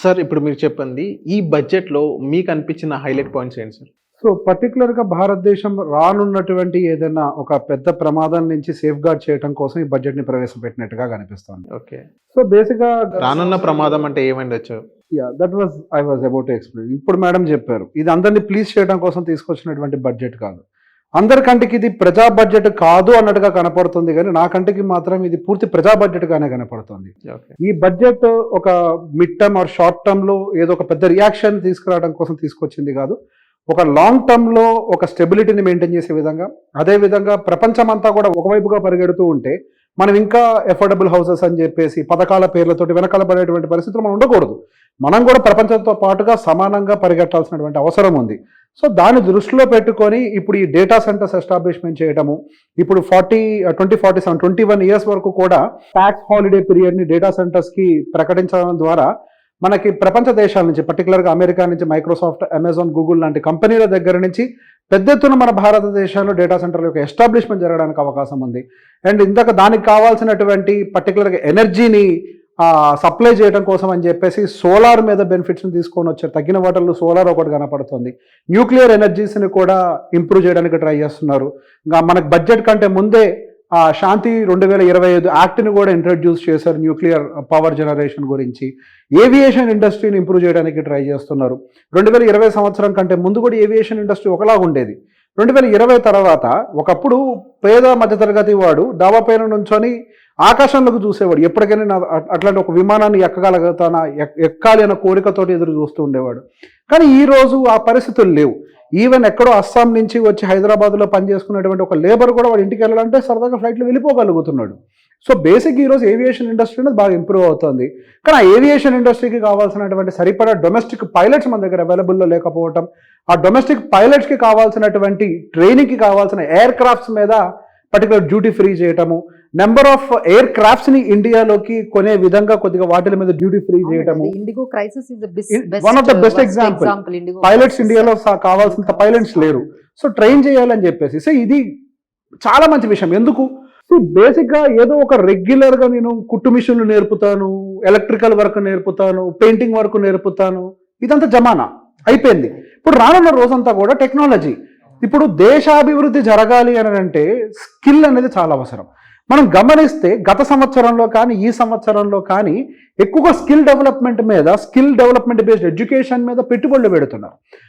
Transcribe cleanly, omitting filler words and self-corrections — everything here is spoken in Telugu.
సార్ ఇప్పుడు మీరు చెప్పండి. ఈ బడ్జెట్‌లో మీకు అనిపించిన హైలైట్ పాయింట్స్ ఏంటి సార్? సో పర్టిక్యులర్‌గా భారతదేశం రానున్నటువంటి ఏదైనా ఒక పెద్ద ప్రమాదం నుంచి సేఫ్‌గార్డ్ చేయటం కోసం ఈ బడ్జెట్‌ని ప్రవేశపెట్టినట్టుగా కనిపిస్తోంది. ఓకే. సో బేసిక్‌గా రానున్న ప్రమాదం అంటే ఏమైండొచ్చు? That was I was about to explain. ఇప్పుడు మేడం చెప్పారు. ఇది అందరిని ప్లీజ్ చేయడం కోసం తీసుకొచ్చినటువంటి బడ్జెట్ కాదు. అందరి కంటికి ఇది ప్రజా బడ్జెట్ కాదు అన్నట్టుగా కనపడుతుంది గానీ, నా కంటికి మాత్రం ఇది పూర్తి ప్రజా బడ్జెట్‌గానే కనపడుతుంది. ఓకే. ఈ బడ్జెట్ ఒక మిడ్ టర్మ్ ఆర్ షార్ట్ టర్మ్‌లో ఏదో ఒక పెద్ద రియాక్షన్ తీసుకురావడం కోసం తీసుకొచ్చింది కాదు. ఒక లాంగ్ టర్మ్‌లో ఒక స్టెబిలిటీని మెయింటైన్ చేసే విధంగా, అదే విధంగా ప్రపంచమంతా కూడా ఒకవైపుగా పరిగెడుతూ ఉంటే, మనం ఇంకా అఫోర్డబుల్ హౌసెస్ అని చెప్పేసి పథకాల పేర్లతోటి వెనకాల పడేటువంటి పరిస్థితులు మనం ఉండకూడదు. మనం కూడా ప్రపంచంతో పాటుగా సమానంగా పరిగెట్టాల్సినటువంటి అవసరం ఉంది. సో దాన్ని దృష్టిలో పెట్టుకొని ఇప్పుడు ఈ డేటా సెంటర్స్ ఎస్టాబ్లిష్మెంట్ చేయడము, ఇప్పుడు 2047 21 ఇయర్స్ వరకు కూడా ట్యాక్స్ హాలిడే పీరియడ్ని డేటా సెంటర్స్కి ప్రకటించడం ద్వారా మనకి ప్రపంచ దేశాల నుంచి, పర్టికులర్గా అమెరికా నుంచి మైక్రోసాఫ్ట్, అమెజాన్, గూగుల్ లాంటి కంపెనీల దగ్గర నుంచి పెద్ద ఎత్తున మన భారతదేశంలో డేటా సెంటర్ల యొక్క ఎస్టాబ్లిష్మెంట్ జరగడానికి అవకాశం ఉంది. అండ్ ఇందాక దానికి కావాల్సినటువంటి పర్టికులర్గా ఎనర్జీని సప్లై చేయడం కోసం అని చెప్పేసి సోలార్ మీద బెనిఫిట్స్ని తీసుకొని వచ్చారు. తగ్గిన వాటర్లో సోలార్ ఒకటి కనపడుతుంది. న్యూక్లియర్ ఎనర్జీస్ని కూడా ఇంప్రూవ్ చేయడానికి ట్రై చేస్తున్నారు. ఇంకా మనకు బడ్జెట్ కంటే ముందే శాంతి 2025 యాక్ట్ని కూడా ఇంట్రడ్యూస్ చేశారు న్యూక్లియర్ పవర్ జనరేషన్ గురించి. ఏవియేషన్ ఇండస్ట్రీని ఇంప్రూవ్ చేయడానికి ట్రై చేస్తున్నారు. 2020 సంవత్సరం కంటే ముందు కూడా ఏవియేషన్ ఇండస్ట్రీ ఒకలాగా ఉండేది. 2020 తర్వాత ఒకప్పుడు పేద మధ్యతరగతి వాడు డాబా పైన నుంచొని ఆకాశంలోకి చూసేవాడు. ఎప్పటికైనా అట్లాంటి ఒక విమానాన్ని ఎక్కగలుగుతానా, ఎక్కాలి అన్న కోరికతోటి ఎదురు చూస్తూ ఉండేవాడు. కానీ ఈరోజు ఆ పరిస్థితులు లేవు. ఈవెన్ ఎక్కడో అస్సాం నుంచి వచ్చి హైదరాబాద్లో పనిచేసుకునేటువంటి ఒక లేబర్ కూడా వాడు ఇంటికి వెళ్ళాలంటే సరదాగా ఫ్లైట్లో వెళ్ళిపోగలుగుతున్నాడు. సో బేసిక్ ఈరోజు ఏవియేషన్ ఇండస్ట్రీ అనేది బాగా ఇంప్రూవ్ అవుతుంది. కానీ ఆ ఏవియేషన్ ఇండస్ట్రీకి కావాల్సినటువంటి సరిపడా డొమెస్టిక్ పైలట్స్ మన దగ్గర అవైలబుల్లో లేకపోవటం, ఆ డొమెస్టిక్ పైలట్స్కి కావాల్సినటువంటి ట్రైనింగ్కి కావాల్సిన ఎయిర్ క్రాఫ్ట్స్ మీద పర్టికులర్ డ్యూటీ ఫ్రీ చేయటము, నెంబర్ ఆఫ్ ఎయిర్ క్రాఫ్ట్స్ ని ఇండియాలోకి కొనే విధంగా కొద్దిగా వాటి మీద డ్యూటీ ఫ్రీ చేయటము. IndiGo crisis is one of the best example. Pilots ఇండియాలో కావాల్సినంత పైలట్స్ లేరు. సో ట్రైన్ చేయాలని చెప్పేసి. సో ఇది చాలా మంచి విషయం. ఎందుకు బేసిక్ గా ఏదో ఒక రెగ్యులర్ గా నేను కుట్టు మిషన్లు నేర్పుతాను, ఎలక్ట్రికల్ వర్క్ నేర్పుతాను, పెయింటింగ్ వర్క్ నేర్పుతాను, ఇదంతా జమానా అయిపోయింది. ఇప్పుడు రానున్న రోజంతా కూడా టెక్నాలజీ. ఇప్పుడు దేశాభివృద్ధి జరగాలి అని అంటే స్కిల్ అనేది చాలా అవసరం. మనం గమనిస్తే గత సంవత్సరంలో కానీ ఈ సంవత్సరంలో కానీ ఎక్కువగా స్కిల్ డెవలప్మెంట్ బేస్డ్ ఎడ్యుకేషన్ మీద పెట్టుబడులు పెడుతున్నారు.